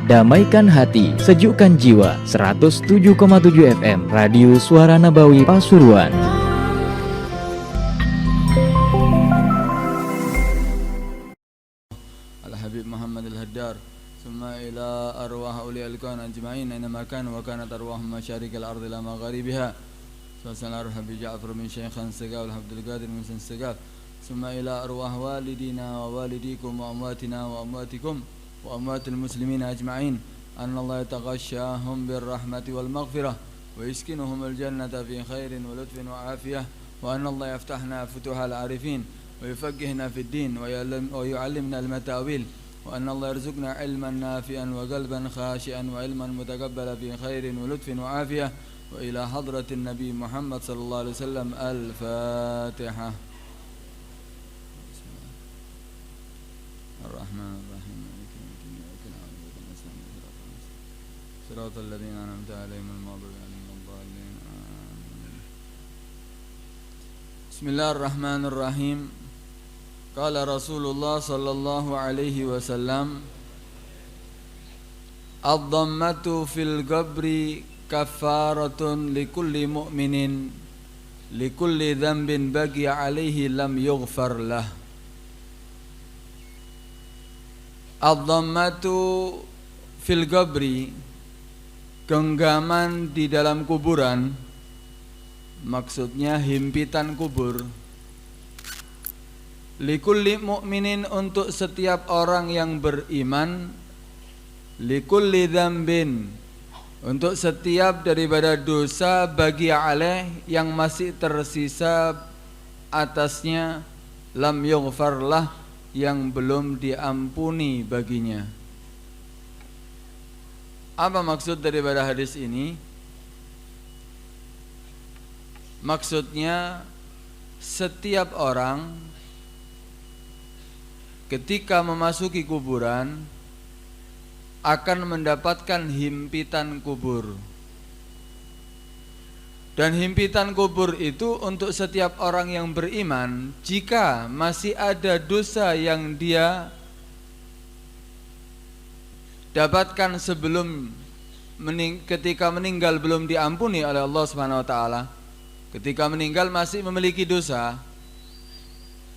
Damaikan hati, sejukkan jiwa. 107,7 FM Radio Suara Nabawi Pasuruan. Al-Habib Muhammad Al-Haddar Summa ila arwah awliya al-kawn ajma'in Aynama kan wa kanat arwahum masyarik al-ardi la magharibiha Sallallahu Habib Ja'far min Syaikhan Segaf Al-Abdul Qadir min San Segaf Summa ila arwah walidina wa walidikum wa amwatina wa amwatikum wa amwatil muslimin ajma'in Anna Allah yataghashahum birrahmati wal maghfirah wa yaskinuhum al-jannata fi khairin wa lutfin wa afiyah wa anna Allah yaftahna futuhal arifin ويفقهنا في الدين ويعلمنا المتاويل وأن الله يرزقنا علما نافعا وقلبا خاشعا وعلما متقبلا في خير ولطف وعافية وإلى حضرة النبي محمد صلى الله عليه وسلم الفاتحة الرحمن الرحيم مالك يوم الدين إياك نعبد وإياك نستعين صراط الذين أنعمت عليهم المغضوب عليهم ولا الضالين آمين بسم الله الرحمن الرحيم قال رسول الله صلى الله عليه وسلم الضمة في القبر كفارة لكل مؤمن لكل ذنب بقي عليه لم يغفر له الضمة في القبر genggaman di dalam kuburan, maksudnya himpitan kubur. Likulli mu'minin, untuk setiap orang yang beriman. Likulli dzambin, untuk setiap daripada dosa, bagi alaih, yang masih tersisa atasnya, lam yughfarlah, yang belum diampuni baginya. Apa maksud daripada hadis ini? Maksudnya setiap orang ketika memasuki kuburan akan mendapatkan himpitan kubur. Dan himpitan kubur itu untuk setiap orang yang beriman, jika masih ada dosa yang dia dapatkan sebelum ketika meninggal belum diampuni oleh Allah Subhanahu wa taala, ketika meninggal masih memiliki dosa,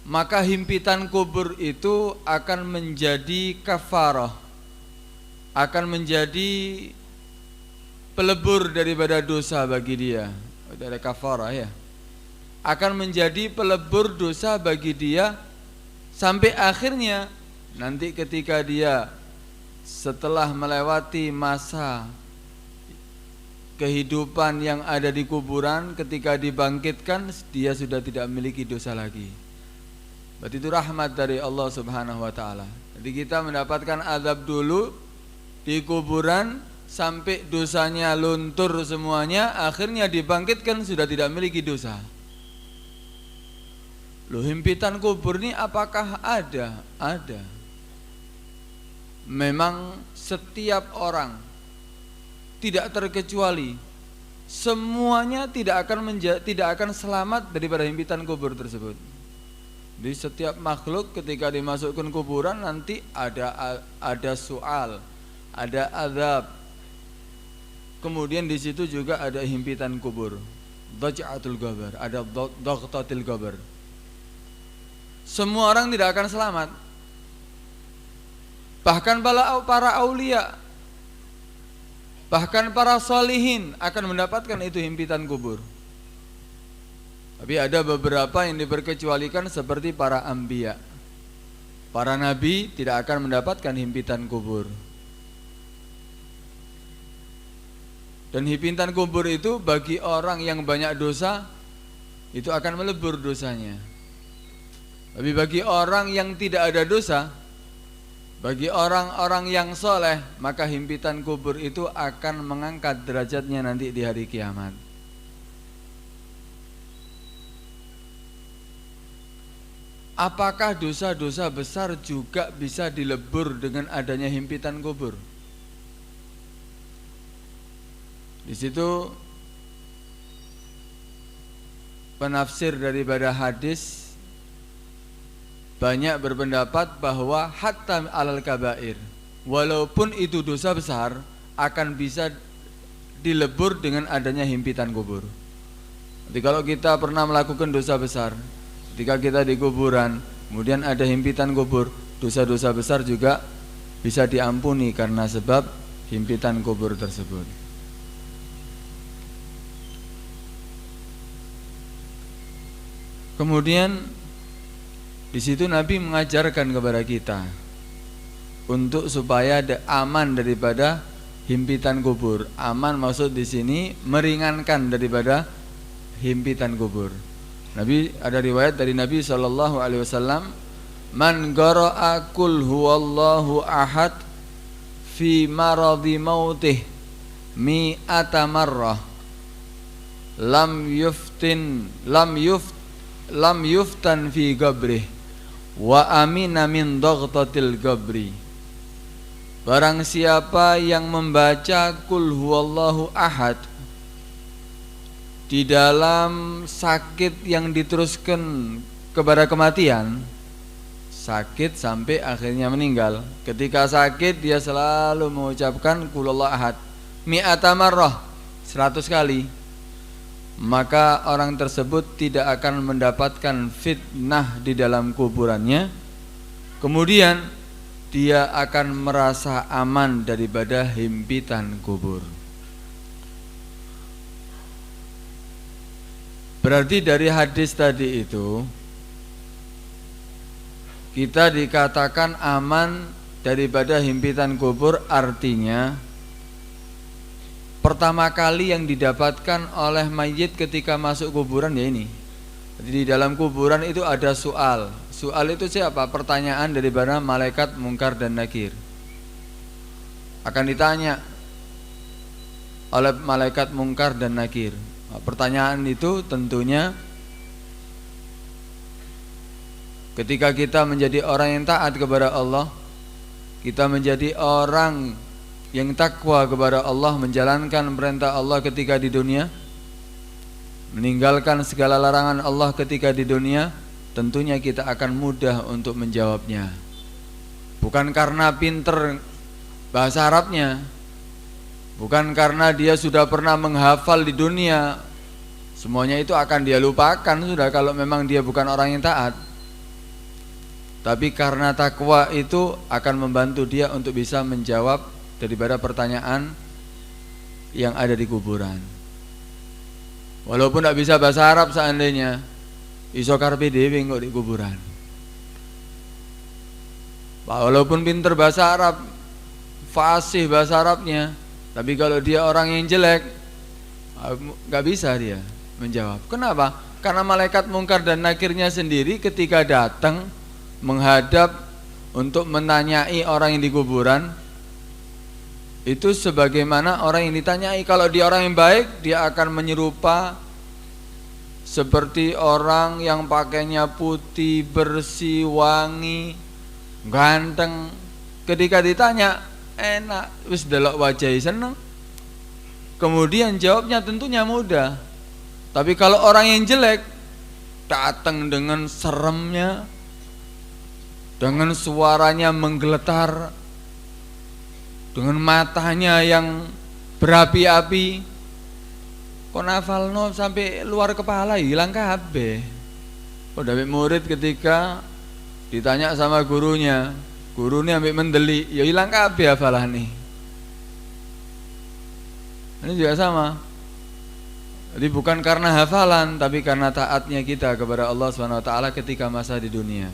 maka himpitan kubur itu akan menjadi kafarah, akan menjadi pelebur daripada dosa bagi dia. Ada kafarah ya, akan menjadi pelebur dosa bagi dia sampai akhirnya nanti ketika dia setelah melewati masa kehidupan yang ada di kuburan, ketika dibangkitkan dia sudah tidak memiliki dosa lagi. Berarti itu rahmat dari Allah Subhanahu wa taala. Jadi kita mendapatkan azab dulu di kuburan sampai dosanya luntur semuanya, akhirnya dibangkitkan sudah tidak memiliki dosa. Loh, himpitan kubur ini apakah ada? Ada. Memang setiap orang tidak terkecuali semuanya tidak akan selamat daripada himpitan kubur tersebut. Di setiap makhluk ketika dimasukkan kuburan nanti ada soal, ada azab. Kemudian di situ juga ada himpitan kubur, dhaj'atul qabr, ada dhaghtatil qabr. Semua orang tidak akan selamat. Bahkan para aulia, bahkan para sholihin akan mendapatkan itu himpitan kubur. Tapi ada beberapa yang diperkecualikan seperti para anbiya. Para nabi tidak akan mendapatkan himpitan kubur. Dan himpitan kubur itu bagi orang yang banyak dosa, itu akan melebur dosanya. Tapi bagi orang yang tidak ada dosa, bagi orang-orang yang soleh, maka himpitan kubur itu akan mengangkat derajatnya nanti di hari kiamat. Apakah dosa-dosa besar juga bisa dilebur dengan adanya himpitan kubur? Di situ penafsir daripada hadis banyak berpendapat bahwa hatta alal kabair, walaupun itu dosa besar, akan bisa dilebur dengan adanya himpitan kubur. Jadi kalau kita pernah melakukan dosa besar, ketika kita di kuburan, kemudian ada himpitan kubur, dosa-dosa besar juga bisa diampuni karena sebab himpitan kubur tersebut. Kemudian di situ Nabi mengajarkan kepada kita untuk supaya aman daripada himpitan kubur. Aman maksud di sini meringankan daripada himpitan kubur. Nabi ada riwayat dari Nabi SAW, man qara'a qul huwallahu ahad fi maradi mautih mi'ata marrah lam yuftan fi qabrih wa amina min dhaghtatil qabri. Barang siapa yang membaca qul huwallahu ahad di dalam sakit yang diteruskan kepada kematian, sakit sampai akhirnya meninggal. Ketika sakit dia selalu mengucapkan qul huwallahu ahad mi'ata marrah, 100 kali. Maka orang tersebut tidak akan mendapatkan fitnah di dalam kuburannya. Kemudian dia akan merasa aman daripada himpitan kubur. Berarti dari hadis tadi itu kita dikatakan aman daripada himpitan kubur, artinya pertama kali yang didapatkan oleh mayit ketika masuk kuburan ya ini. Jadi di dalam kuburan itu ada soal. Soal itu siapa? Pertanyaan daripada malaikat Munkar dan Nakir. Akan ditanya oleh malaikat Munkar dan Nakir. Pertanyaan itu tentunya ketika kita menjadi orang yang taat kepada Allah, kita menjadi orang yang takwa kepada Allah, menjalankan perintah Allah ketika di dunia, meninggalkan segala larangan Allah ketika di dunia, tentunya kita akan mudah untuk menjawabnya. Bukan karena pinter bahasa Arabnya, bukan karena dia sudah pernah menghafal di dunia, semuanya itu akan dia lupakan sudah kalau memang dia bukan orang yang taat. Tapi karena takwa itu akan membantu dia untuk bisa menjawab daripada pertanyaan yang ada di kuburan. Walaupun tidak bisa bahasa Arab seandainya, iso karpe dhewe kok di kuburan. Walaupun pinter bahasa Arab, fasih bahasa Arabnya, tapi kalau dia orang yang jelek, nggak bisa dia menjawab. Kenapa? Karena malaikat Munkar dan Nakirnya sendiri ketika datang menghadap untuk menanyai orang yang di kuburan, itu sebagaimana orang yang ditanyai. Kalau dia orang yang baik, dia akan menyerupa seperti orang yang pakainya putih, bersih, wangi, ganteng. Ketika ditanya, enak, wis delok wajahe seneng. Kemudian jawabnya tentunya mudah. Tapi kalau orang yang jelek, datang dengan seremnya, dengan suaranya menggeletar, dengan matanya yang berapi-api, kok nafalno sampai luar kepala, hilang kabeh. Kok dawek murid ketika ditanya sama gurunya, gurunya ambek mendeli, ya hilang kabeh hafalane. Ini juga sama. Jadi bukan karena hafalan, tapi karena taatnya kita kepada Allah SWT ketika masa di dunia.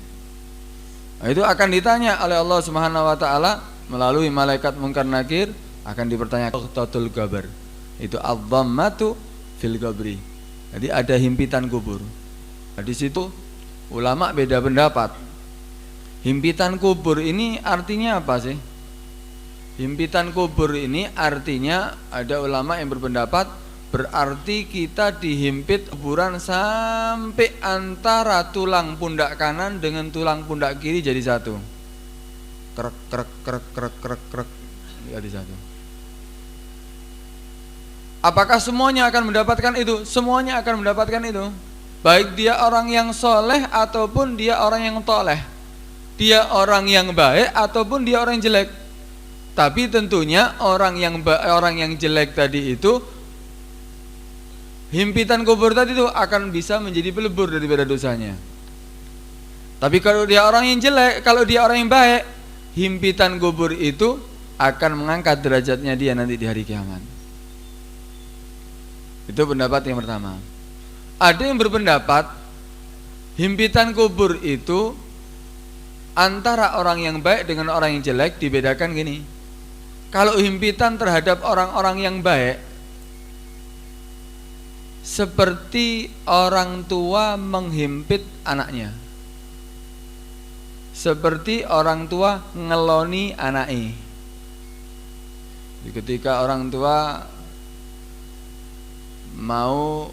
Nah, itu akan ditanya oleh Allah SWT melalui malaikat Munkar Nakir, akan dipertanyakan tatul gabar. Itu adzammatu fil qabri. Jadi ada himpitan kubur. Nah, di situ ulama beda pendapat. Himpitan kubur ini artinya apa sih? Himpitan kubur ini artinya ada ulama yang berpendapat berarti kita dihimpit kuburan sampai antara tulang pundak kanan dengan tulang pundak kiri jadi satu. Krek krek krek krek krek krek jadi satu. Apakah semuanya akan mendapatkan itu? Semuanya akan mendapatkan itu. Baik dia orang yang soleh ataupun dia orang yang toleh. dia orang yang baik ataupun dia orang yang jelek. Tapi tentunya orang yang jelek tadi itu, himpitan kubur tadi itu akan bisa menjadi pelebur daripada dosanya. Tapi kalau dia orang yang jelek, kalau dia orang yang baik, himpitan kubur itu akan mengangkat derajatnya dia nanti di hari kiamat. Itu pendapat yang pertama. Ada yang berpendapat himpitan kubur itu antara orang yang baik dengan orang yang jelek dibedakan gini. Kalau himpitan terhadap orang-orang yang baik, seperti orang tua menghimpit anaknya, seperti orang tua ngeloni anaknya. Ketika orang tua mau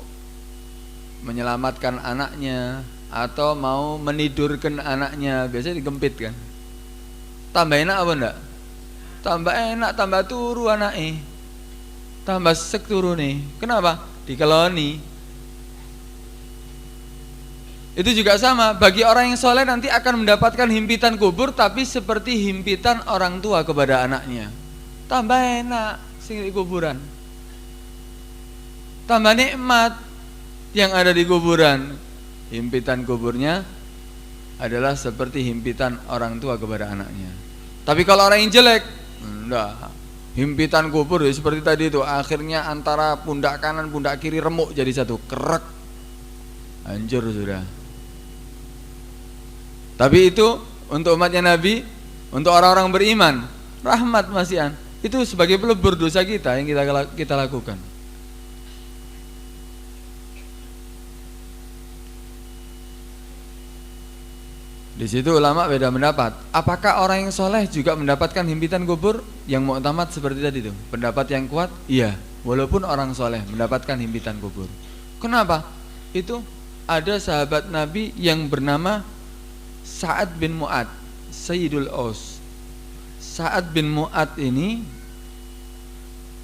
menyelamatkan anaknya atau mau menidurkan anaknya, biasanya digempit kan. Tambah enak apa enggak? Tambah enak, tambah turu anaknya, tambah sek turu nih. Kenapa? Dikeloni. Itu juga sama, bagi orang yang soleh nanti akan mendapatkan himpitan kubur, tapi seperti himpitan orang tua kepada anaknya. Tambah enak sing di kuburan, tambah nikmat yang ada di kuburan. Himpitan kuburnya adalah seperti himpitan orang tua kepada anaknya. Tapi kalau orang yang jelek, enggak. Himpitan kubur ya seperti tadi itu, akhirnya antara pundak kanan pundak kiri remuk jadi satu, kerek, hancur sudah. Tapi itu untuk umatnya Nabi, untuk orang-orang beriman, rahmat masihan. Itu sebagai pelebur dosa kita yang kita lakukan. Di situ ulama beda pendapat. Apakah orang yang soleh juga mendapatkan himpitan kubur? Yang mu'tamad seperti tadi itu. Pendapat yang kuat, iya. Walaupun orang soleh mendapatkan himpitan kubur. Kenapa? Itu ada sahabat Nabi yang bernama Sa'ad bin Mu'ad, Sayyidul Aus. Sa'ad bin Mu'ad ini,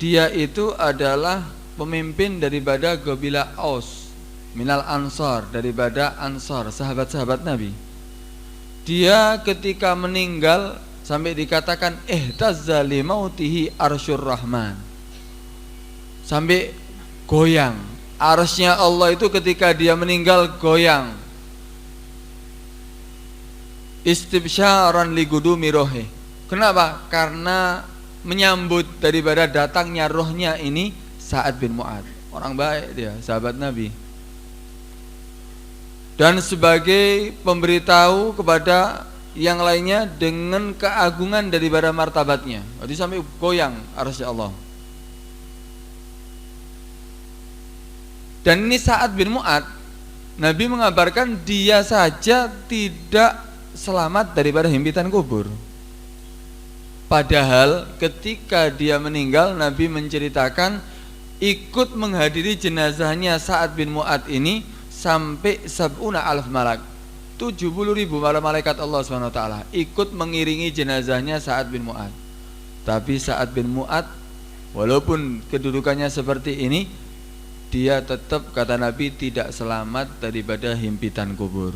dia itu adalah pemimpin daripada Qabilah Aus, minal Ansar, daripada Ansar, sahabat-sahabat Nabi. Dia ketika meninggal sampai dikatakan ihtazza li mautihi arsyur rahman, sampai goyang arsy-nya Allah itu ketika dia meninggal goyang. Istibsyaran li gudumi rohi. Kenapa? Karena menyambut daripada datangnya rohnya ini Sa'ad bin Mu'ad. Orang baik dia, sahabat Nabi. Dan sebagai pemberitahu kepada yang lainnya dengan keagungan daripada martabatnya. Jadi sampai goyang arsy Allah. Dan ini Sa'ad bin Mu'ad, Nabi mengabarkan dia saja tidak selamat daripada himpitan kubur. Padahal ketika dia meninggal, Nabi menceritakan ikut menghadiri jenazahnya Sa'ad bin Mu'ad ini sampai 70.000 malak, 70.000 malaikat Allah SWT ikut mengiringi jenazahnya Sa'ad bin Mu'ad. Tapi Sa'ad bin Mu'ad walaupun kedudukannya seperti ini, dia tetap, kata Nabi, tidak selamat daripada himpitan kubur.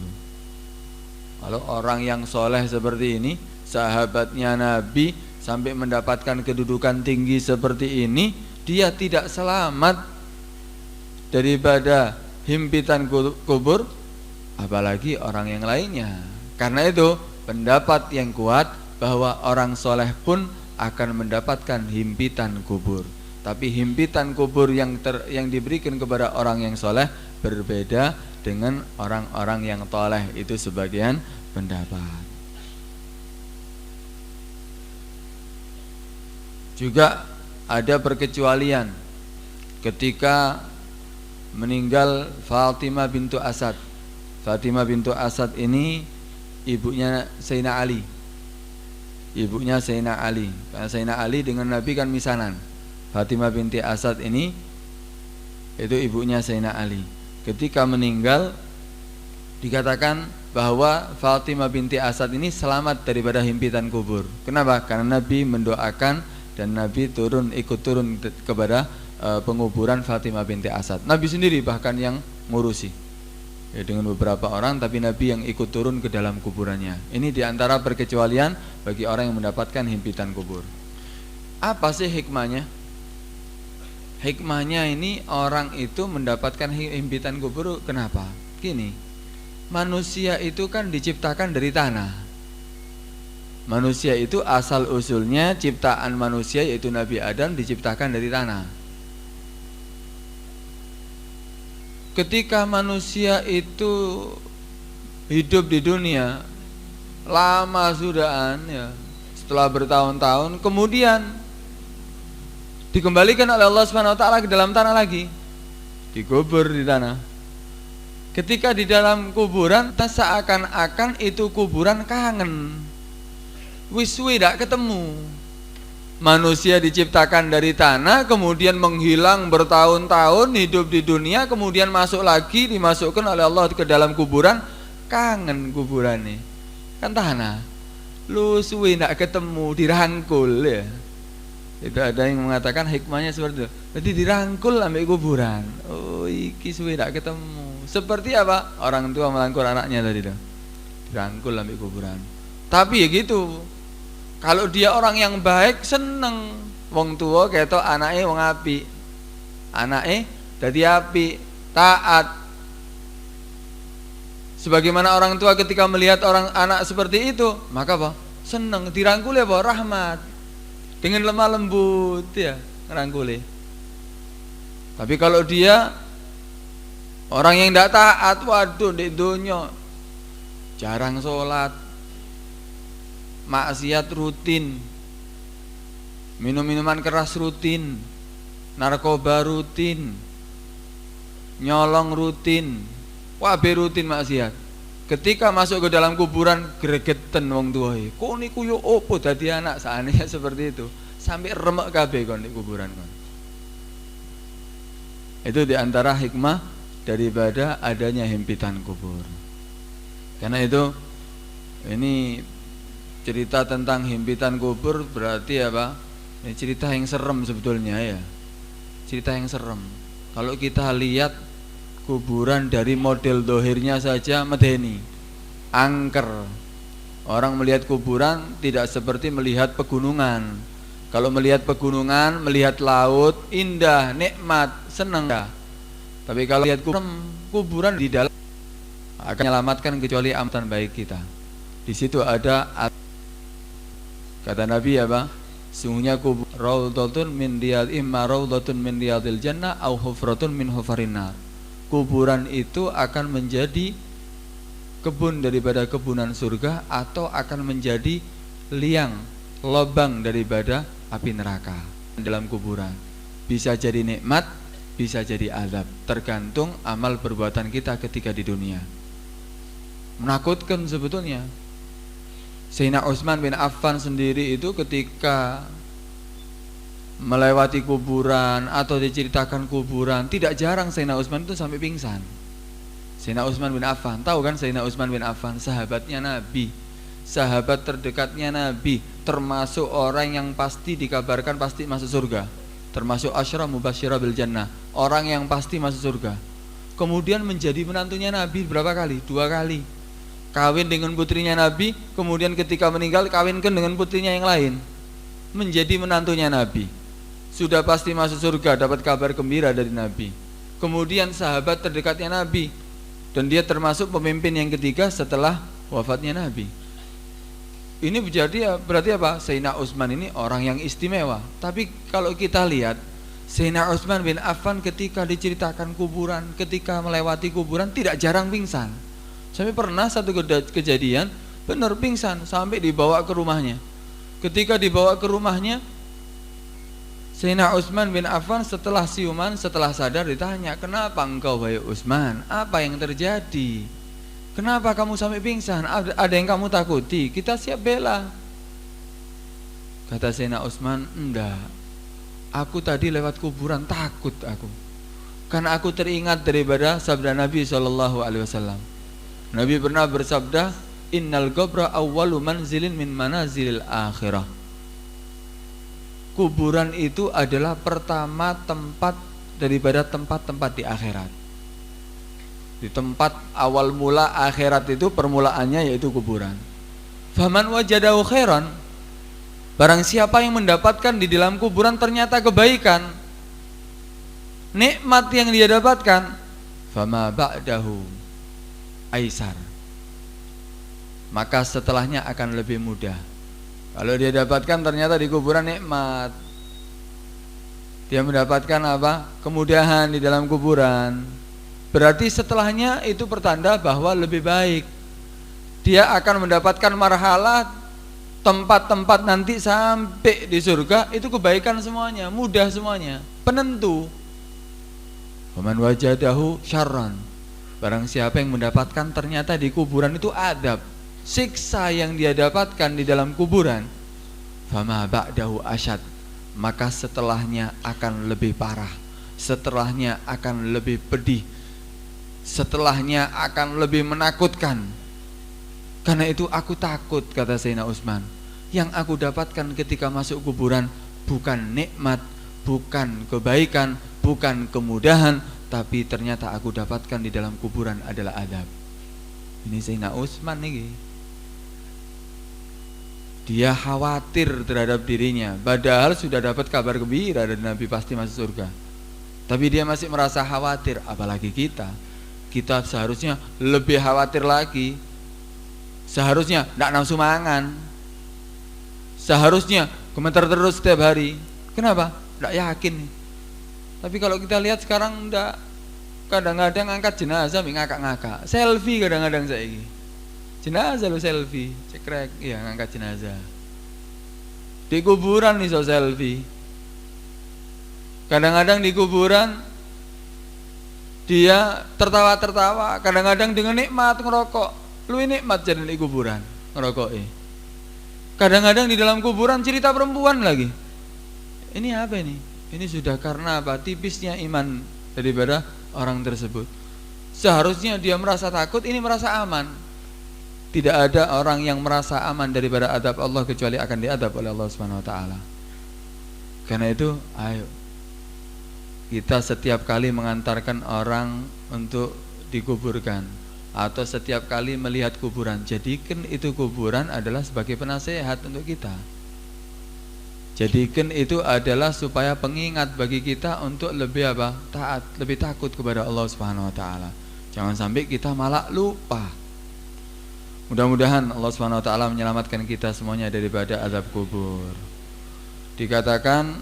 Kalau orang yang soleh seperti ini, sahabatnya Nabi, sampai mendapatkan kedudukan tinggi seperti ini, dia tidak selamat daripada himpitan kubur, apalagi orang yang lainnya. Karena itu pendapat yang kuat bahwa orang soleh pun akan mendapatkan himpitan kubur. Tapi himpitan kubur yang diberikan kepada orang yang soleh berbeda dengan orang-orang yang toleh. Itu sebagian pendapat. Juga ada perkecualian ketika meninggal Fatimah bintu Asad. Fatimah bintu Asad ini ibunya Sayyidina Ali. Ibunya Sayyidina Ali. Karena Sayyidina Ali dengan Nabi kan misanan. Fatimah binti Asad ini itu ibunya Sayyidina Ali. Ketika meninggal dikatakan bahwa Fatimah binti Asad ini selamat daripada himpitan kubur. Kenapa? Karena Nabi mendoakan dan Nabi ikut turun kepada penguburan Fatimah binti Asad. Nabi sendiri bahkan yang ngurusi. Ya, dengan beberapa orang, tapi Nabi yang ikut turun ke dalam kuburannya. Ini diantara perkecualian bagi orang yang mendapatkan himpitan kubur. Apa sih hikmahnya? Hikmahnya ini orang itu mendapatkan himpitan kubur kenapa? Gini, manusia itu kan diciptakan dari tanah. Manusia itu asal usulnya ciptaan manusia yaitu Nabi Adam diciptakan dari tanah. Ketika manusia itu hidup di dunia lama sudahan ya, setelah bertahun-tahun kemudian dikembalikan oleh Allah Subhanahu wa taala ke dalam tanah lagi, dikubur di tanah. Ketika di dalam kuburan seakan-akan itu kuburan kangen, wis tidak ketemu. Manusia diciptakan dari tanah, kemudian menghilang bertahun-tahun hidup di dunia, kemudian masuk lagi, dimasukkan oleh Allah ke dalam kuburan, kangen kuburan nih, kan tanah, lu suwi tidak ketemu, dirangkul ya. Itu ada yang mengatakan hikmahnya seperti itu. Jadi dirangkul ambil kuburan. Oh, iki suwi tidak ketemu. Seperti apa? Orang tua merangkul anaknya tadi itu. Dirangkul ambil kuburan. Tapi ya gitu. Kalau dia orang yang baik seneng, wong tua ketok anake wong apik. Anake dadi apik, taat. Sebagaimana orang tua ketika melihat orang anak seperti itu, maka apa? Seneng, dirangkul ya apa? Rahmat. Dengan lemah lembut ya, ngerangkuli. Tapi kalau dia orang yang tidak taat, waduh di dunia jarang sholat, maksiat rutin, minum-minuman keras rutin, narkoba rutin, nyolong rutin, wabe rutin maksiat. Ketika masuk ke dalam kuburan gregeten wong tuae. Kok niku yo opo dadi anak saane seperti itu. Sampai remek kabeh kon di kuburan kon. Itu diantara hikmah daripada adanya himpitan kubur. Karena itu ini cerita tentang himpitan kubur berarti apa? Ini cerita yang serem sebetulnya ya. Cerita yang serem. Kalau kita lihat kuburan dari model dohirnya saja medeni, angker. Orang melihat kuburan tidak seperti melihat pegunungan. Kalau melihat pegunungan, melihat laut, indah, nikmat, senang. Tapi kalau lihat kuburan di dalam akan menyelamatkan kecuali amalan baik kita. Di situ ada kata Nabi apa? Sungguhnya kubur raudhatun min riyadil imma raudhatun min riyadil jannah au hufratun min hufarin nar. Kuburan itu akan menjadi kebun daripada kebunan surga atau akan menjadi liang, lubang daripada api neraka dalam kuburan. Bisa jadi nikmat, bisa jadi azab, tergantung amal perbuatan kita ketika di dunia. Menakutkan sebetulnya. Sayyidina Utsman bin Affan sendiri itu ketika melewati kuburan atau diceritakan kuburan, tidak jarang Sayyidina Utsman itu sampai pingsan. Sayyidina Utsman bin Affan, tahu kan Sayyidina Utsman bin Affan, sahabatnya Nabi, sahabat terdekatnya Nabi, termasuk orang yang pasti dikabarkan pasti masuk surga, termasuk asyra mubasysyirah bil jannah, orang yang pasti masuk surga. Kemudian menjadi menantunya Nabi berapa kali? 2 kali. Kawin dengan putrinya Nabi, kemudian ketika meninggal kawinkan dengan putrinya yang lain, menjadi menantunya Nabi. Sudah pasti masuk surga, dapat kabar gembira dari Nabi. Kemudian sahabat terdekatnya Nabi, dan dia termasuk pemimpin yang ketiga setelah wafatnya Nabi. Ini berarti apa? Sayyidina Utsman ini orang yang istimewa. Tapi kalau kita lihat Sayyidina Utsman bin Affan ketika diceritakan kuburan, ketika melewati kuburan tidak jarang pingsan. Sampai pernah satu kejadian benar pingsan sampai dibawa ke rumahnya. Ketika dibawa ke rumahnya, Sayyidina Utsman bin Affan setelah siuman, setelah sadar ditanya, "Kenapa engkau wahai Utsman? Apa yang terjadi? Kenapa kamu sampai pingsan? Ada yang kamu takuti? Kita siap bela." Kata Sayyidina Utsman, "Enggak. Aku tadi lewat kuburan takut aku. Karena aku teringat daripada sabda Nabi SAW. Nabi pernah bersabda, innal qabra awwalu manzilin min manazilil akhirah. Kuburan itu adalah pertama tempat daripada tempat-tempat di akhirat. Di tempat awal mula akhirat itu permulaannya yaitu kuburan. Faman wajadahu khairan, barang siapa yang mendapatkan di dalam kuburan ternyata kebaikan, nikmat yang dia dapatkan, fama ba'dahu aisar, maka setelahnya akan lebih mudah. Kalau dia dapatkan ternyata di kuburan nikmat, dia mendapatkan apa? Kemudahan di dalam kuburan, berarti setelahnya itu pertanda bahwa lebih baik. Dia akan mendapatkan marhalah, tempat-tempat nanti sampai di surga itu kebaikan semuanya, mudah semuanya, penentu. Faman wajadahu syarran, barang siapa yang mendapatkan ternyata di kuburan itu adab, siksa yang dia dapatkan di dalam kuburan, fama ba'dahu asyad, maka setelahnya akan lebih parah, setelahnya akan lebih pedih, setelahnya akan lebih menakutkan. Karena itu aku takut, kata Sayyidina Utsman, yang aku dapatkan ketika masuk kuburan bukan nikmat, bukan kebaikan, bukan kemudahan, tapi ternyata aku dapatkan di dalam kuburan adalah adab. Ini Sayyidina Utsman nih, dia khawatir terhadap dirinya, padahal sudah dapat kabar gembira dari Nabi pasti masuk surga, tapi dia masih merasa khawatir. Apalagi kita seharusnya lebih khawatir lagi. Seharusnya tidak nafsu mangan, seharusnya komentar terus setiap hari. Kenapa? Tidak yakin nih. Tapi kalau kita lihat sekarang enggak, kadang-kadang angkat jenazah ngakak-ngakak, selfie kadang-kadang saya ini. Jenazah lo selfie, cekrek, iya ngangkat jenazah. Di kuburan nih so selfie. Kadang-kadang di kuburan dia tertawa-tertawa, kadang-kadang dengan nikmat ngerokok. Lu nikmat jadi di kuburan ngerokok. Kadang-kadang di dalam kuburan cerita perempuan lagi. Ini apa ini? Ini sudah karena apa? Tipisnya iman daripada orang tersebut. Seharusnya dia merasa takut, ini merasa aman. Tidak ada orang yang merasa aman daripada adab Allah kecuali akan diadab oleh Allah Subhanahu wa taala. Karena itu, ayo kita setiap kali mengantarkan orang untuk dikuburkan atau setiap kali melihat kuburan, jadikan itu kuburan adalah sebagai penasehat untuk kita. Jadikan itu adalah supaya pengingat bagi kita untuk lebih apa? Taat, lebih takut kepada Allah Subhanahu wa taala. Jangan sampai kita malah lupa. Mudah-mudahan Allah Subhanahu wa taala menyelamatkan kita semuanya daripada azab kubur. Dikatakan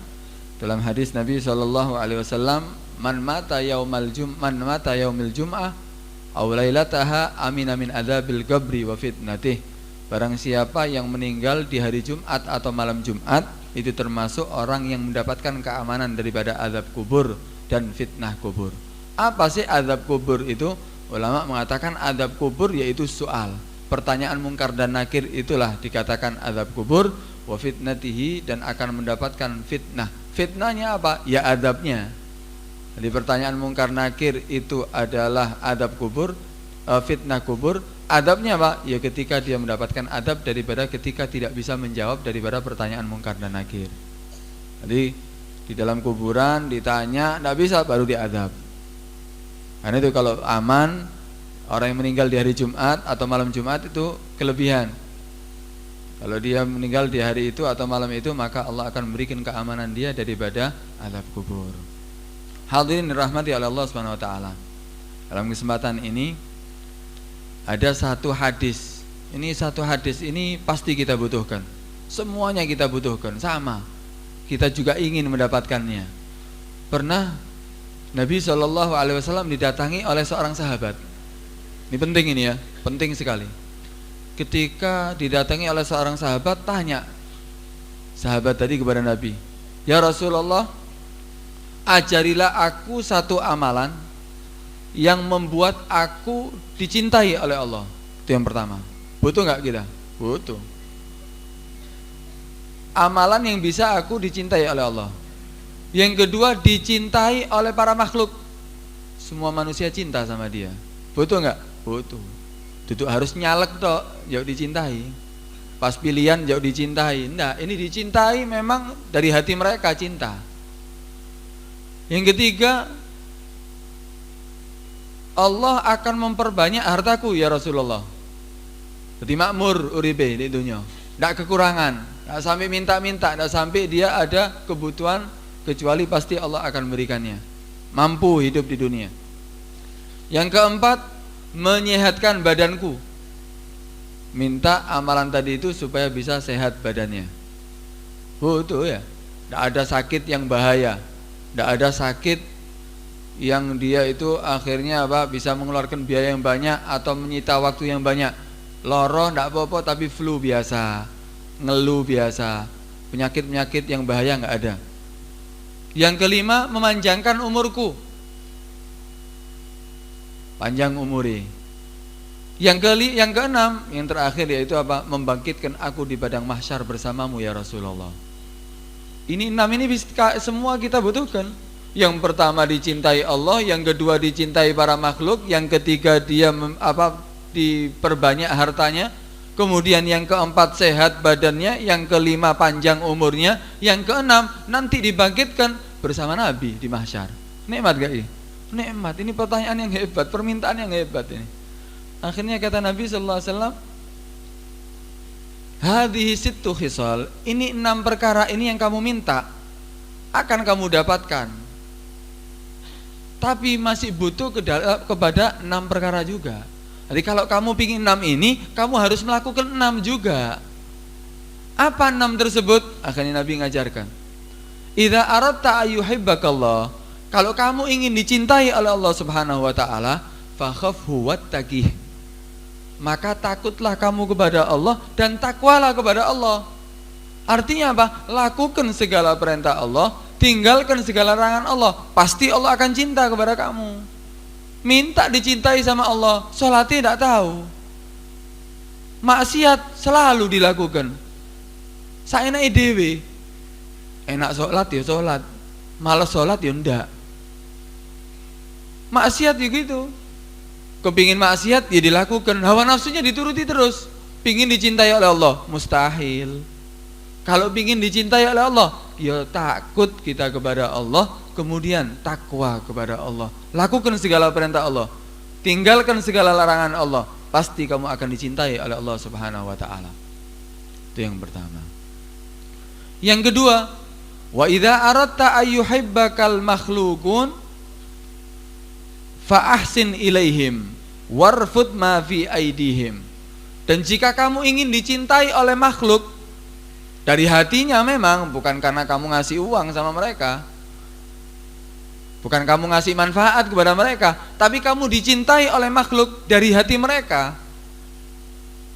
dalam hadis Nabi sallallahu alaihi wasallam, man mata yaumil jum'ah aw lailataha amina min adzabil qabri wa fitnatih. Barang siapa yang meninggal di hari Jumat atau malam Jumat, itu termasuk orang yang mendapatkan keamanan daripada azab kubur dan fitnah kubur. Apa sih azab kubur itu? Ulama mengatakan azab kubur yaitu soal, pertanyaan mungkar dan nakir, itulah dikatakan azab kubur. Wa fitnatihi, dan akan mendapatkan fitnah. Fitnahnya apa? Ya azabnya. Jadi pertanyaan mungkar nakir itu adalah adab kubur, fitnah kubur. Adabnya apa? Ya ketika dia mendapatkan adab daripada ketika tidak bisa menjawab daripada pertanyaan mungkar dan nakir. Jadi di dalam kuburan ditanya tidak bisa, baru diadab. Karena itu kalau aman, orang yang meninggal di hari Jumat atau malam Jumat itu kelebihan. Kalau dia meninggal di hari itu atau malam itu, maka Allah akan memberikan keamanan dia daripada adab kubur. Hadirin dirahmati oleh Allah Subhanahu wa taala. Dalam kesempatan ini ada satu hadis. Ini satu hadis ini pasti kita butuhkan. Semuanya kita butuhkan, sama. Kita juga ingin mendapatkannya. Pernah Nabi SAW didatangi oleh seorang sahabat. Ini penting ini ya, penting sekali. Ketika didatangi oleh seorang sahabat, tanya sahabat tadi kepada Nabi, "Ya Rasulullah, ajarilah aku satu amalan yang membuat aku dicintai oleh Allah." Itu yang pertama. Butuh nggak kita? Butuh. Amalan yang bisa aku dicintai oleh Allah. Yang kedua, dicintai oleh para makhluk. Semua manusia cinta sama dia. Butuh nggak? Butuh. Itu harus nyalek toh, jauh dicintai. Pas pilihan jauh dicintai. Nah, ini dicintai memang dari hati mereka cinta. Yang ketiga, Allah akan memperbanyak hartaku ya Rasulullah. Jadi makmur uripe di dunia, tidak kekurangan, tidak sampai minta-minta, tidak sampai dia ada kebutuhan, kecuali pasti Allah akan memberikannya. Mampu hidup di dunia. Yang keempat, menyehatkan badanku. Minta amalan tadi itu supaya bisa sehat badannya. Betul ya. Tidak ada sakit yang bahaya, tidak ada sakit yang dia itu akhirnya bisa mengeluarkan biaya yang banyak atau menyita waktu yang banyak. Loro tidak apa-apa, tapi flu biasa, ngeluh biasa, penyakit-penyakit yang bahaya nggak ada. Yang kelima, memanjangkan umurku, panjang umuri. Yang keenam, yang terakhir yaitu membangkitkan aku di padang mahsyar bersamamu ya Rasulullah. Ini 6 ini semua kita butuhkan. Yang pertama dicintai Allah, yang kedua dicintai para makhluk, yang ketiga dia diperbanyak hartanya, kemudian yang keempat sehat badannya, yang kelima panjang umurnya, yang keenam nanti dibangkitkan bersama Nabi di mahsyar. Nikmat gak ini? Nikmat. Ini pertanyaan yang hebat, permintaan yang hebat ini. Akhirnya kata Nabi sallallahu alaihi wasallam, hadhihi sittu khisal, ini 6 perkara ini yang kamu minta akan kamu dapatkan. Tapi masih butuh kepada 6 perkara juga. Jadi kalau kamu pingin 6 ini, kamu harus melakukan 6 juga. Apa 6 tersebut? Akhirnya Nabi ngajarkan. Idza aradta ayyuhibbakallah, kalau kamu ingin dicintai oleh Allah Subhanahu wa taala, fakhafhu wattaqih. Maka takutlah kamu kepada Allah dan takwalah kepada Allah. Artinya apa? Lakukan segala perintah Allah, tinggalkan segala larangan Allah. Pasti Allah akan cinta kepada kamu. Minta dicintai sama Allah, sholatnya tidak tahu, maksiat selalu dilakukan. Saya enak dewe, enak sholat ya sholat, malas sholat ya ndak. Maksiat ya gitu, kepingin maksiat ya dilakukan, hawa nafsunya dituruti terus. Pingin dicintai oleh Allah, mustahil. Kalau pingin dicintai oleh Allah, ya takut kita kepada Allah, kemudian takwa kepada Allah. Lakukan segala perintah Allah, tinggalkan segala larangan Allah. Pasti kamu akan dicintai oleh Allah Subhanahu wa taala. Itu yang pertama. Yang kedua, wa idza aradta ayyuhibbakal makhluqun fa ahsin ilaihim warfud ma fi aidihim. Dan jika kamu ingin dicintai oleh makhluk dari hatinya, memang bukan karena kamu ngasih uang sama mereka, bukan kamu ngasih manfaat kepada mereka, tapi kamu dicintai oleh makhluk dari hati mereka.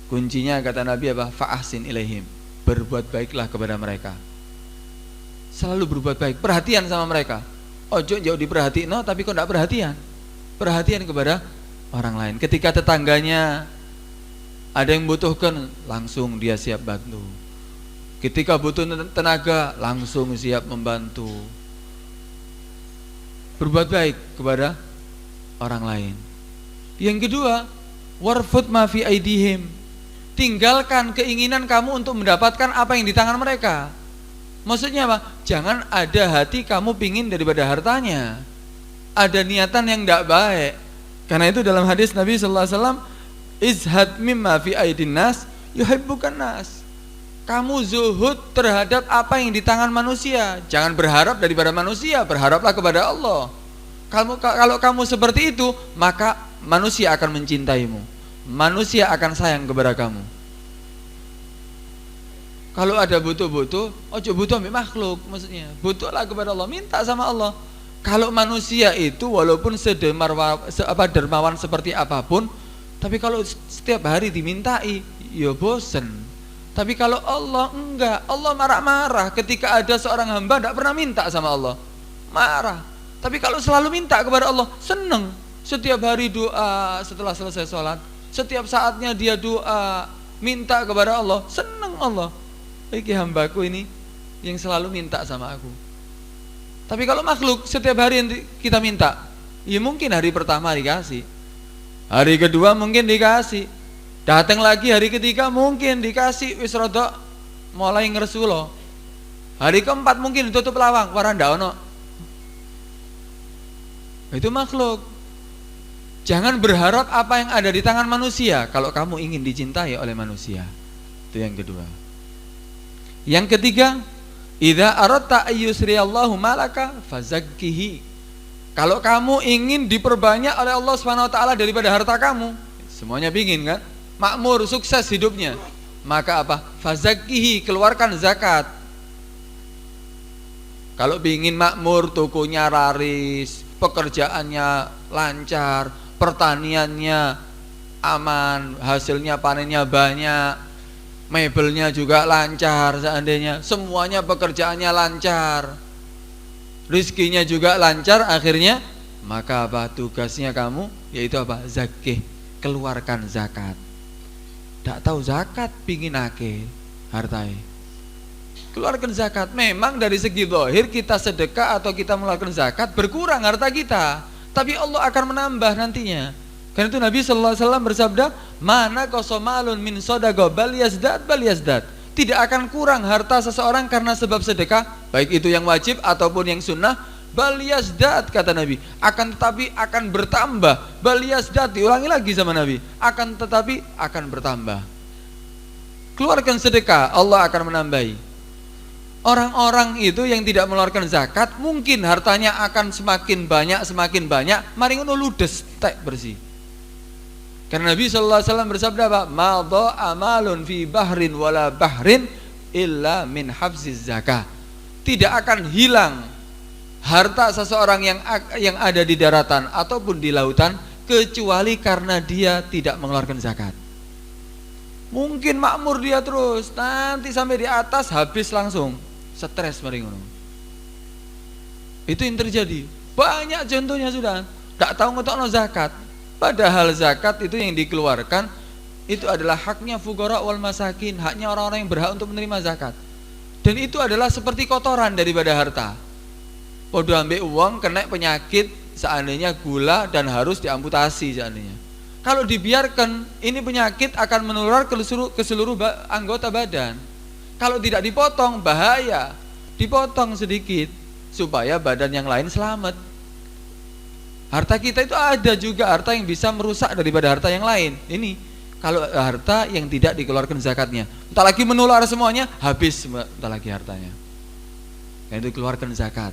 Kuncinya kata Nabi apa? Fa'ahsin ilaihim, berbuat baiklah kepada mereka. Selalu berbuat baik, perhatian sama mereka. Ojo jauh diperhatiin, no, tapi kok tidak perhatian. Perhatian kepada orang lain. Ketika tetangganya ada yang butuhkan, langsung dia siap bantu. Ketika butuh tenaga, langsung siap membantu. Berbuat baik kepada orang lain. Yang kedua, warfud ma fi aidihim, tinggalkan keinginan kamu untuk mendapatkan apa yang di tangan mereka. Maksudnya apa? Jangan ada hati kamu pingin daripada hartanya, ada niatan yang tidak baik. Karena itu dalam hadis Nabi sallallahu alaihi wasallam, izhad mimma fi aidin nas yuhibbukan nas. Kamu zuhud terhadap apa yang di tangan manusia. Jangan berharap daripada manusia, berharaplah kepada Allah. Kalau kamu seperti itu, maka manusia akan mencintaimu, manusia akan sayang kepada kamu. Kalau ada butuh-butuh, ojo butuh ambil makhluk, maksudnya butuhlah kepada Allah, minta sama Allah. Kalau manusia itu walaupun dermawan seperti apapun, tapi kalau setiap hari dimintai, ya bosen. Tapi kalau Allah enggak, Allah marah-marah ketika ada seorang hamba tidak pernah minta sama Allah, marah. Tapi kalau selalu minta kepada Allah, seneng. Setiap hari doa setelah selesai sholat, setiap saatnya dia doa, minta kepada Allah, seneng Allah. Iki hambaku ini yang selalu minta sama aku. Tapi kalau makhluk setiap hari yang kita minta, ya mungkin hari pertama dikasih, hari kedua mungkin dikasih, datang lagi hari ketiga mungkin dikasih, wis rodok mulai ngeresulo. Hari keempat mungkin ditutup lawang, waranda ono. Itu makhluk. Jangan berharap apa yang ada di tangan manusia kalau kamu ingin dicintai oleh manusia. Itu yang kedua. Yang ketiga, idza aradta ayyusriyallahu malaka fazakkihi. Kalau kamu ingin diperbanyak oleh Allah Subhanahu wa taala daripada harta kamu, semuanya pingin kan? Makmur, sukses hidupnya. Maka apa? Fazakkihi, keluarkan zakat. Kalau ingin makmur, tokonya laris, pekerjaannya lancar, pertaniannya aman, hasilnya panennya banyak, mebelnya juga lancar seandainya, semuanya pekerjaannya lancar, rizkinya juga lancar akhirnya, maka apa tugasnya kamu? Yaitu apa? Zakih, keluarkan zakat. Tak tahu zakat pingin akeh hartai, keluarkan zakat. Memang dari segi zahir kita sedekah atau kita mengeluarkan zakat berkurang harta kita, tapi Allah akan menambah nantinya. Karena itu Nabi sallallahu alaihi wasallam bersabda, "Mana qasamalun min shadaqah bal yazdad." Tidak akan kurang harta seseorang karena sebab sedekah, baik itu yang wajib ataupun yang sunnah. Bal yazdad, kata Nabi, akan tetapi akan bertambah. Bal yazdad, diulangi lagi sama Nabi, akan tetapi akan bertambah. Keluarkan sedekah, Allah akan menambahi. Orang-orang itu yang tidak mengeluarkan zakat, mungkin hartanya akan semakin banyak, mari ngono ludes tek bersih. Karena Nabi sallallahu alaihi wasallam bersabda apa? Ma dha'a amalun fi bahrin wala bahrin illa min hafziz zakah. Tidak akan hilang harta seseorang yang ada di daratan ataupun di lautan kecuali karena dia tidak mengeluarkan zakat. Mungkin makmur dia terus, nanti sampai di atas habis langsung, stres mari ngono. Itu yang terjadi. Banyak contohnya sudah, tak tahu ngetokno zakat. Padahal zakat itu yang dikeluarkan itu adalah haknya fuqara wal masakin, haknya orang-orang yang berhak untuk menerima zakat. Dan itu adalah seperti kotoran daripada harta. Podo ambil uang kena penyakit seandainya gula dan harus diamputasi seandainya. Kalau dibiarkan, ini penyakit akan menular ke seluruh anggota badan. Kalau tidak dipotong bahaya. Dipotong sedikit supaya badan yang lain selamat. Harta kita itu ada juga harta yang bisa merusak daripada harta yang lain. Ini kalau harta yang tidak dikeluarkan zakatnya, entah lagi menular semuanya, habis entah lagi hartanya. Yang itu keluarkan zakat.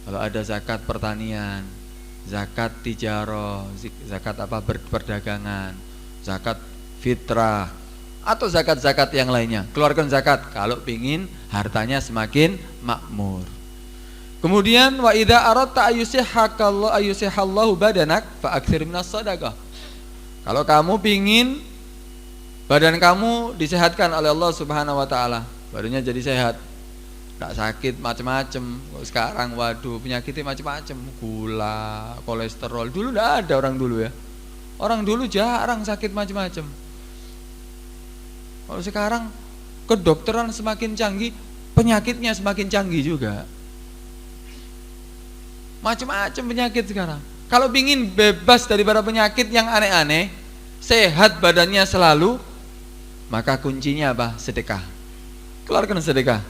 Kalau ada zakat pertanian, zakat tijarah, zakat apa perdagangan, zakat fitrah, atau zakat-zakat yang lainnya, keluarkan zakat kalau pingin hartanya semakin makmur. Kemudian wa idza aradta ayyusihallahu badanak fa aktsir minas shadaqah. Kalau kamu pingin badan kamu disehatkan oleh Allah Subhanahu wa taala, badannya jadi sehat, tak sakit macam-macam. Sekarang waduh penyakitnya macam-macam, gula, kolesterol. Dulu enggak ada orang dulu ya. Orang dulu jarang sakit macam-macam. Kalau sekarang kedokteran semakin canggih, penyakitnya semakin canggih juga. Macam-macam penyakit sekarang. Kalau ingin bebas daripada penyakit yang aneh-aneh, sehat badannya selalu, maka kuncinya apa? Sedekah. Keluarkan sedekah.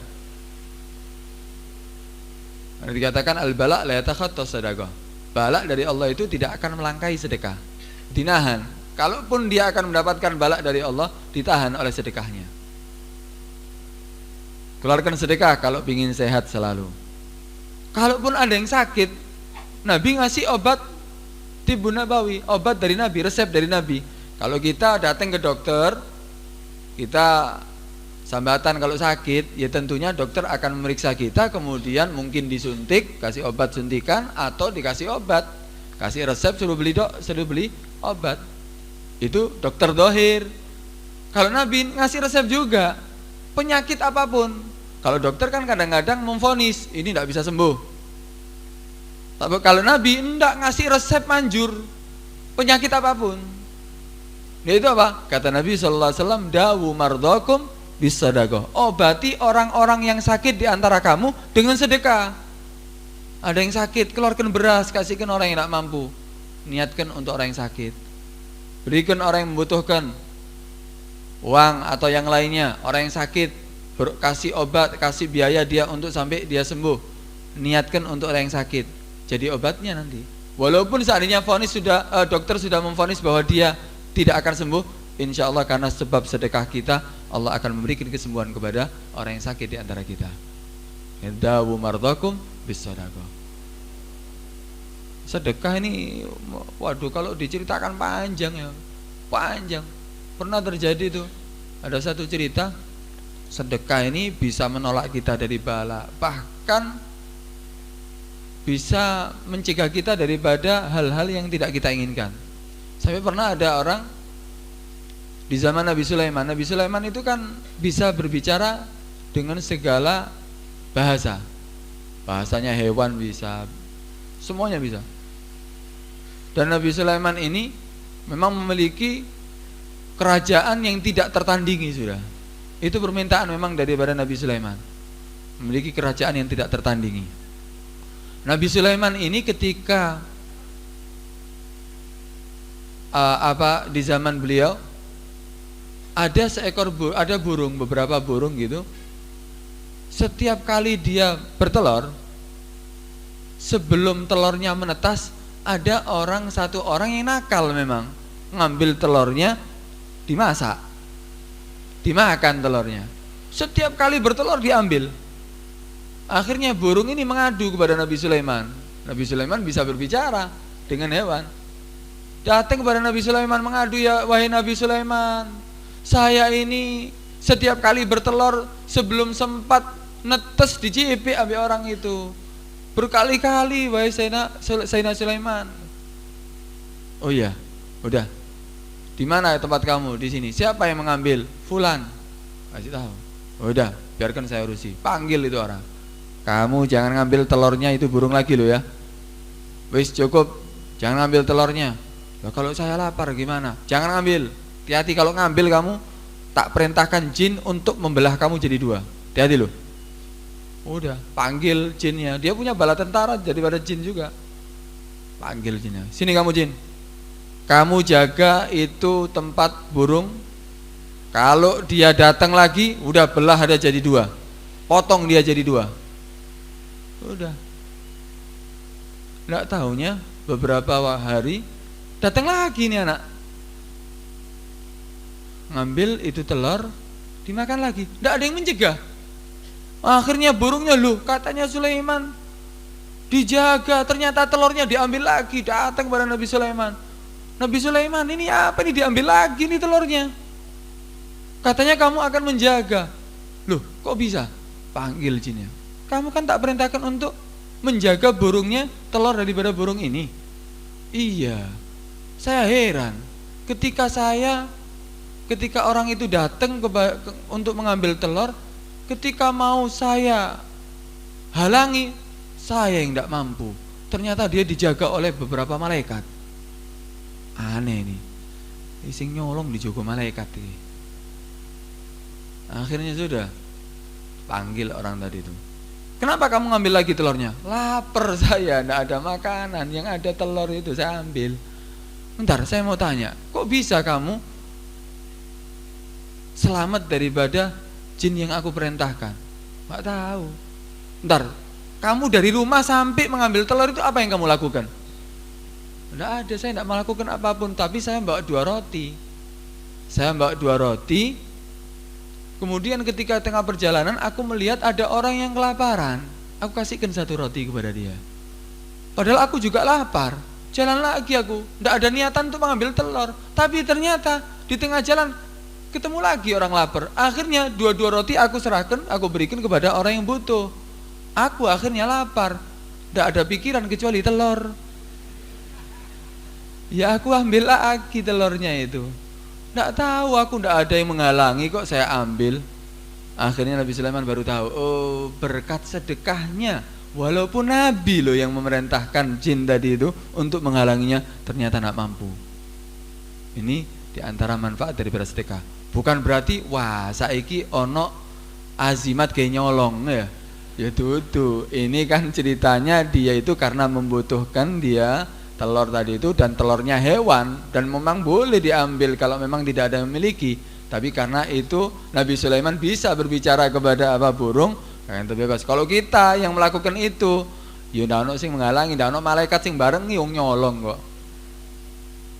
Dikatakan al-bala' la yatakhattas sadaqah. Balak dari Allah itu tidak akan melangkahi sedekah. Dinahan. Kalaupun dia akan mendapatkan balak dari Allah, ditahan oleh sedekahnya. Keluarkan sedekah kalau ingin sehat selalu. Kalaupun ada yang sakit, Nabi ngasih obat Tibbun Nabawi, obat dari Nabi, resep dari Nabi. Kalau kita datang ke dokter, kita sambatan kalau sakit, ya tentunya dokter akan memeriksa kita, kemudian mungkin disuntik, kasih obat suntikan, atau dikasih obat, kasih resep suruh beli obat. Itu dokter dohir. Kalau Nabi ngasih resep juga, penyakit apapun. Kalau dokter kan kadang-kadang memvonis ini tidak bisa sembuh. Tapi kalau Nabi enggak ngasih resep manjur penyakit apapun. Itu apa? Kata Nabi sallallahu alaihi wasallam, dawu mardhakum bisadaqah. Obati orang-orang yang sakit di antara kamu dengan sedekah. Ada yang sakit, keluarkan beras, kasihkan orang yang tidak mampu. Niatkan untuk orang yang sakit. Berikan orang yang membutuhkan uang atau yang lainnya. Orang yang sakit, kasih obat, kasih biaya dia untuk sampai dia sembuh. Niatkan untuk orang yang sakit. Jadi obatnya nanti. Walaupun seandainya dokter sudah memvonis bahwa dia tidak akan sembuh, insya Allah karena sebab sedekah kita, Allah akan memberikan kesembuhan kepada orang yang sakit di antara kita. Dawu mardhakum bis-shadaqah. Sedekah ini, waduh, kalau diceritakan panjang ya, panjang. Pernah terjadi tuh, ada satu cerita, sedekah ini bisa menolak kita dari bala, bahkan bisa mencegah kita daripada hal-hal yang tidak kita inginkan. Sampai pernah ada orang di zaman Nabi Sulaiman. Nabi Sulaiman itu kan bisa berbicara dengan segala bahasa. Bahasanya hewan bisa, semuanya bisa. Dan Nabi Sulaiman ini memang memiliki kerajaan yang tidak tertandingi sudah. Itu permintaan memang daripada Nabi Sulaiman, memiliki kerajaan yang tidak tertandingi. Nabi Sulaiman ini ketika di zaman beliau ada burung, beberapa burung gitu. Setiap kali dia bertelur, sebelum telurnya menetas, ada satu orang yang nakal memang, ngambil telurnya, dimasak, dimakan telurnya. Setiap kali bertelur diambil. Akhirnya burung ini mengadu kepada Nabi Sulaiman. Nabi Sulaiman bisa berbicara dengan hewan. Datang kepada Nabi Sulaiman mengadu, ya wahai Nabi Sulaiman, saya ini setiap kali bertelur sebelum sempat netes dicipik ambil orang itu. Berkali-kali wahai Sayyidina Sulaiman. Oh iya, udah. Di mana tempat kamu? Di sini. Siapa yang mengambil? Fulan. Kasih tahu. Oh, udah, biarkan saya urusi. Panggil itu orang. Kamu jangan ngambil telurnya itu burung lagi loh ya. Wis cukup, jangan ngambil telurnya. Loh, kalau saya lapar gimana? Jangan ngambil. Hati-hati kalau ngambil kamu, tak perintahkan jin untuk membelah kamu jadi dua. Hati-hati loh. Udah, panggil jinnya. Dia punya bala tentara daripada jin juga. Panggil jinnya. Sini kamu jin. Kamu jaga itu tempat burung. Kalau dia datang lagi, udah belah ada jadi dua. Potong dia jadi dua. Udah. Nggak tahunya beberapa hari datang lagi nih anak. Ngambil itu telur, dimakan lagi. Nggak ada yang mencegah. Akhirnya burungnya, loh katanya Sulaiman dijaga, ternyata telurnya diambil lagi. Datang kepada Nabi Sulaiman. Nabi Sulaiman, ini apa nih, diambil lagi nih telurnya. Katanya kamu akan menjaga. Loh kok bisa? Panggil jinnya. Kamu kan tak perintahkan untuk menjaga burungnya, telur daripada burung ini. Iya. Saya heran. Ketika orang itu datang untuk mengambil telur, ketika mau saya halangi, saya yang tidak mampu. Ternyata dia dijaga oleh beberapa malaikat. Aneh nih. Ising nyolong dijaga malaikat ini. Akhirnya sudah panggil orang tadi itu. Kenapa kamu ngambil lagi telurnya? Lapar saya, tidak ada makanan, yang ada telur itu saya ambil. Bentar, saya mau tanya, kok bisa kamu selamat daripada jin yang aku perintahkan? Nggak tahu. Bentar, kamu dari rumah sampai mengambil telur itu apa yang kamu lakukan? Tidak ada, saya tidak melakukan apapun, tapi saya bawa 2 roti. Saya bawa 2 roti. Kemudian ketika tengah perjalanan aku melihat ada orang yang kelaparan. Aku kasihkan 1 roti kepada dia. Padahal aku juga lapar. Jalan lagi aku, tidak ada niatan untuk mengambil telur. Tapi ternyata di tengah jalan ketemu lagi orang lapar. Akhirnya 2 roti aku serahkan, aku berikan kepada orang yang butuh. Aku akhirnya lapar, tidak ada pikiran kecuali telur. Ya aku ambil lagi telurnya itu. Tidak tahu, aku tidak ada yang menghalangi kok saya ambil. Akhirnya Nabi Sulaiman baru tahu, oh berkat sedekahnya. Walaupun Nabi loh yang memerintahkan jin tadi itu untuk menghalanginya, ternyata tidak mampu. Ini diantara manfaat daripada sedekah. Bukan berarti wah saiki ono azimat kayak nyolong ya. Ya tuh. Ini kan ceritanya dia itu karena membutuhkan dia telur tadi itu, dan telurnya hewan, dan memang boleh diambil kalau memang tidak ada yang memiliki. Tapi karena itu Nabi Sulaiman bisa berbicara kepada burung, kan itu bebas. Kalau kita yang melakukan itu, Ya ndak ono sing menghalangi, ndak ono malaikat sing barengi wong nyolong kok.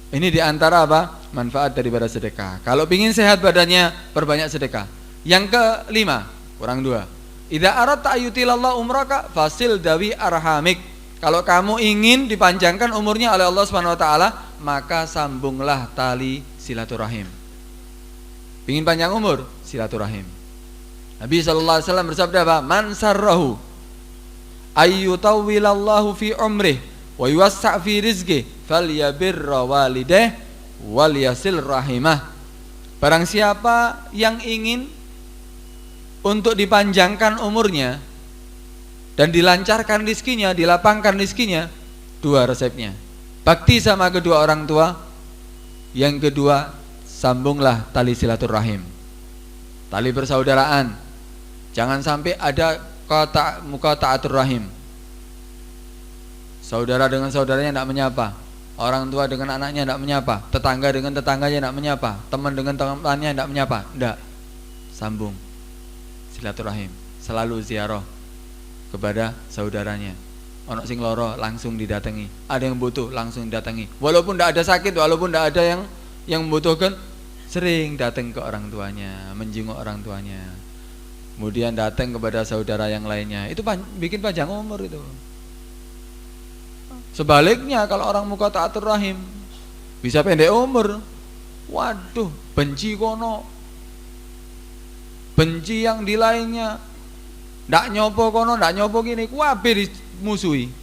Ini diantara apa? Manfaat daripada sedekah. Kalau pingin sehat badannya, perbanyak sedekah. Yang kelima, kurang 2. Idza aradta ayyutilallah umraka fasil dawi arhamik. Kalau kamu ingin dipanjangkan umurnya oleh Allah Subhanahu wa taala, maka sambunglah tali silaturahim. Pingin panjang umur, silaturahim. Nabi sallallahu alaihi wasallam bersabda apa? Man sarrahu ayyutawwilallahu fi umrih wa yuwassa' fi rizqih falyabirra walidayh wal yasil rahimah. Barang siapa yang ingin untuk dipanjangkan umurnya dan dilancarkan rizkinya, dilapangkan rizkinya, 2 resepnya. Bakti sama kedua orang tua. Yang kedua, sambunglah tali silaturahim, tali persaudaraan. Jangan sampai ada muqata'atur rahim. Saudara dengan saudaranya tidak menyapa, orang tua dengan anaknya tidak menyapa, tetangga dengan tetangganya tidak menyapa, teman dengan temannya tidak menyapa. Tidak. Sambung silaturahim, selalu ziarah kepada saudaranya. Ono sing loro langsung didatangi, ada yang butuh langsung didatangi. Walaupun tidak ada sakit, walaupun tidak ada yang membutuhkan, sering datang ke orang tuanya, menjenguk orang tuanya. Kemudian datang kepada saudara yang lainnya. Itu bikin panjang umur itu. Sebaliknya kalau orang muqata'atur rahim bisa pendek umur. Waduh, benci kono, benci yang di lainnya, ndak nyopo kono, ndak nyopo gini, kabeh dimusuhi.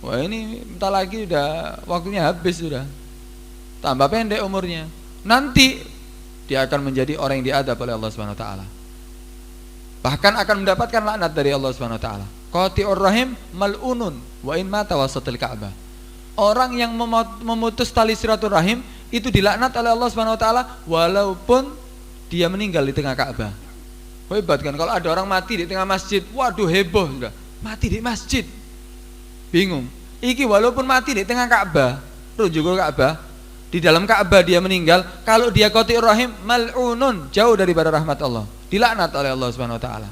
Wah, ini entar lagi udah waktunya habis sudah. Tambah pendek umurnya. Nanti dia akan menjadi orang yang diadab oleh Allah Subhanahu wa taala. Bahkan akan mendapatkan laknat dari Allah Subhanahu wa taala. Qati'ur rahim mal'unun wa in mata wasatil Ka'bah. Orang yang memutus tali silaturahim itu dilaknat oleh Allah Subhanahu wa taala walaupun dia meninggal di tengah Ka'bah. Hebat kan kalau ada orang mati di tengah masjid. Waduh, heboh sudah. Mati di masjid. Bingung. Iki walaupun mati di tengah Ka'bah, rujuk ke Ka'bah, di dalam Ka'bah dia meninggal, kalau dia qati'ur rahim mal'unun, jauh daripada rahmat Allah. Dilaknat oleh Allah Subhanahu wa taala.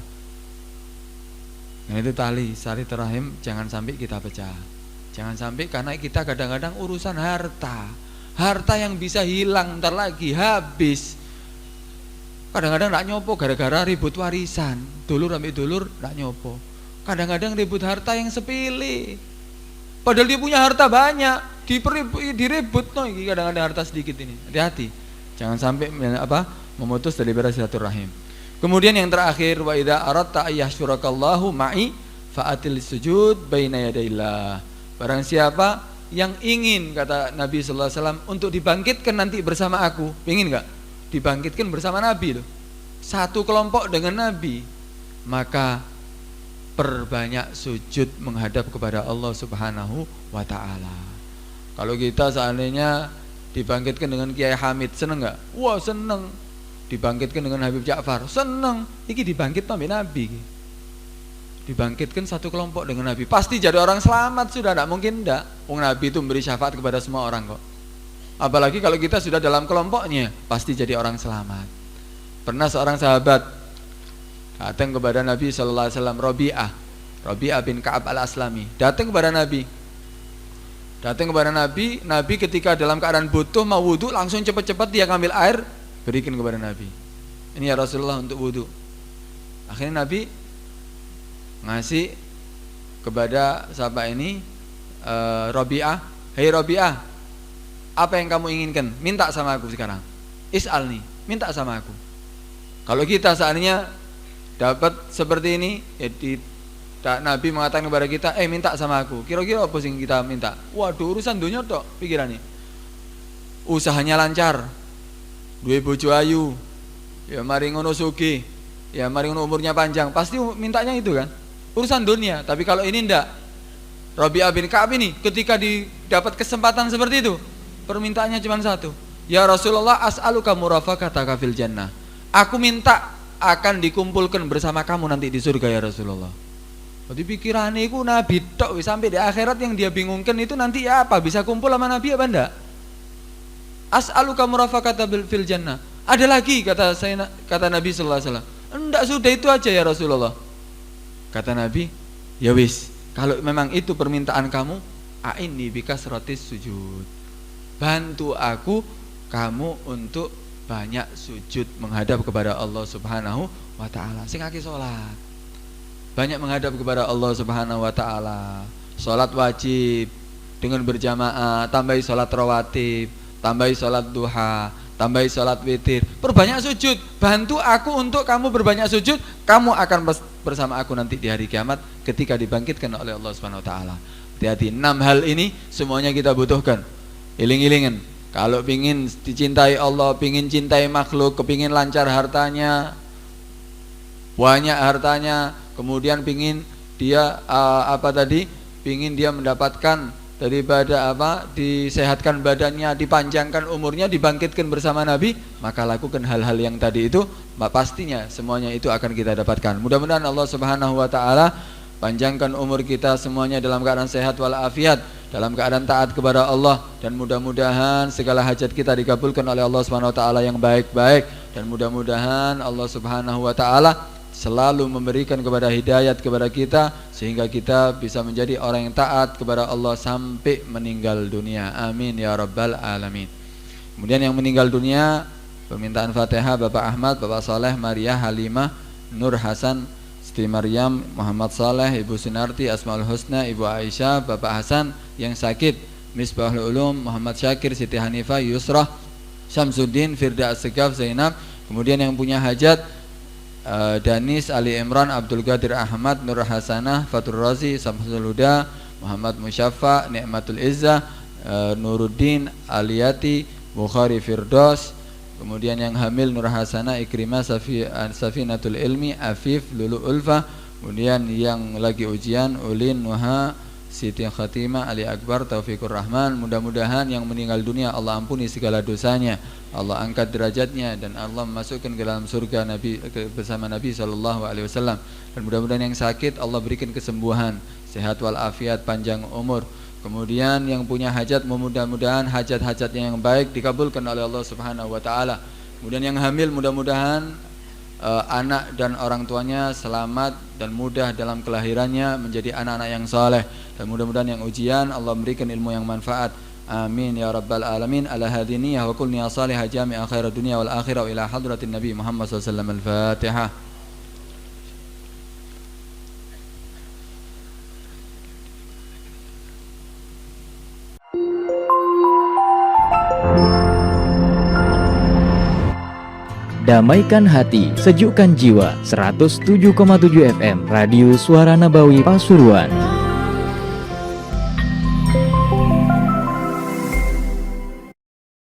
Nah, itu tali silaturahim jangan sampai kita pecah. Jangan sampai karena kita kadang-kadang urusan harta. Harta yang bisa hilang ntar lagi habis. Kadang-kadang enggak nyopo gara-gara ribut warisan. Dulur ambil dulur enggak nyopo. Kadang-kadang ribut harta yang sepele. Padahal dia punya harta banyak, diribut no iki kadang-kadang harta sedikit ini. Hati-hati. Jangan sampai memutus daripada silaturahim. Kemudian yang terakhir, wa idza aradta ayyahsyurakallahu ma'i fa'atil sujud baina yadaillah. Barang siapa yang ingin, kata Nabi sallallahu alaihi wasallam, untuk dibangkitkan nanti bersama aku, ingin enggak? Dibangkitkan bersama Nabi loh. Satu kelompok dengan Nabi, maka perbanyak sujud menghadap kepada Allah Subhanahu wa taala. Kalau kita seandainya dibangkitkan dengan Kiai Hamid, seneng enggak? Wah, seneng. Dibangkitkan dengan Habib Ja'far, seneng. Iki dibangkit sampai Nabi. Dibangkitkan satu kelompok dengan Nabi, pasti jadi orang selamat sudah, tidak mungkin enggak. Wong Nabi itu memberi syafaat kepada semua orang kok. Apalagi kalau kita sudah dalam kelompoknya, pasti jadi orang selamat. Pernah seorang sahabat datang kepada Nabi sallallahu alaihi wasallam, Rabi'ah bin Ka'ab al-Aslami, datang kepada Nabi. Nabi ketika dalam keadaan butuh mau wudu, langsung cepat-cepat dia ngambil air, berikan kepada Nabi. Ini ya Rasulullah untuk wudu. Akhirnya Nabi ngasih kepada sahabat ini, Rabi'ah, hei Rabi'ah, apa yang kamu inginkan? Minta sama aku sekarang. Is'alni, minta sama aku. Kalau kita seandainya dapat seperti ini, ya Nabi mengatakan kepada kita, minta sama aku. Kira-kira apa sih kita minta? Waduh, urusan dunia tok pikirannya. Usahanya lancar, duwe bojo ayu, ya mari ngono sugih, ya mari ngono umurnya panjang, pasti mintanya itu kan, urusan dunia. Tapi kalau ini ndak, Rabi'ah bin Ka'ab ini ketika didapat kesempatan seperti itu, permintaannya cuma satu, ya Rasulullah, as'aluka murafaqataka fil jannah, aku minta akan dikumpulkan bersama kamu nanti di surga ya Rasulullah. Jadi pikirannya itu Nabi tok, sampai di akhirat yang dia bingungkan itu nanti ya apa, bisa kumpul sama Nabi apa enggak? As'aluka murafaqata fil jannah. Ada lagi kata Nabi sallallahu alaihi wasallam. Enggak, sudah itu aja ya Rasulullah. Kata Nabi, ya wis, Kalau memang itu permintaan kamu, a'inni bikasratis sujud. Bantu aku kamu untuk banyak sujud menghadap kepada Allah Subhanahu wa taala. Sing akeh salat. Banyak menghadap kepada Allah Subhanahu wa taala. Salat wajib dengan berjamaah, tambahi salat rawatib, tambahi salat duha, tambahi salat witir, perbanyak sujud. Bantu aku untuk kamu berbanyak sujud, kamu akan bersama aku nanti di hari kiamat ketika dibangkitkan oleh Allah Subhanahu wa taala. Hati-hati, 6 hal ini semuanya kita butuhkan. Iling-ilingen. Kalau pingin dicintai Allah, pingin cintai makhluk, kepingin lancar hartanya, banyak hartanya, kemudian pingin dia pingin dia mendapatkan daripada disehatkan badannya, dipanjangkan umurnya, dibangkitkan bersama Nabi, maka lakukan hal-hal yang tadi itu, pastinya semuanya itu akan kita dapatkan. Mudah-mudahan Allah Subhanahu wa taala panjangkan umur kita semuanya dalam keadaan sehat walafiat, dalam keadaan taat kepada Allah, dan mudah-mudahan segala hajat kita dikabulkan oleh Allah Subhanahu wa taala yang baik-baik, dan mudah-mudahan Allah Subhanahu wa taala selalu memberikan kepada hidayat kepada kita sehingga kita bisa menjadi orang yang taat kepada Allah sampai meninggal dunia. Amin ya rabbal alamin. Kemudian yang meninggal dunia, permintaan Fatihah Bapak Ahmad, Bapak Saleh, Maria, Halimah, Nur Hasan, Siti Maryam, Muhammad Saleh, Ibu Sunarti, Asmaul Husna, Ibu Aisyah, Bapak Hasan yang sakit, Misbahul Ulum, Muhammad Syakir, Siti Hanifah, Yusrah, Syamsuddin, Firda As-Segaf, Zainab. Kemudian yang punya hajat, Danis, Ali Imran, Abdul Qadir Ahmad, Nur Hasanah, Fatur Razi, Samsul Huda, Muhammad Musyaffa, Ni'matul Izzah, Nuruddin, Aliyati, Bukhari Firdaus. Kemudian yang hamil Nur Hasanah, Ikrimah, Safinatul Ilmi, Afif, Lulu Ulfa. Kemudian yang lagi ujian, Ulin, Nuha, Siti Khatimah, Ali Akbar, Taufikur Rahman. Mudah-mudahan yang meninggal dunia Allah ampuni segala dosanya, Allah angkat derajatnya, dan Allah masukkan ke dalam surga Nabi bersama Nabi SAW. Dan mudah-mudahan yang sakit Allah berikan kesembuhan, sehat walafiat, panjang umur. Kemudian yang punya hajat, mudah-mudahan hajat-hajatnya yang baik dikabulkan oleh Allah Subhanahu wa taala. Kemudian yang hamil, mudah-mudahan anak dan orang tuanya selamat dan mudah dalam kelahirannya, menjadi anak-anak yang saleh. Dan mudah-mudahan yang ujian Allah berikan ilmu yang manfaat. Amin ya rabbal alamin. Ala hadiniyah wa kulni ya salihah jami'a khairat dunia wal akhirah ila hadratin Nabi Muhammad SAW. Al-Fatihah. Damaikan hati, sejukkan jiwa. 107,7 FM Radio Suara Nabawi Pasuruan.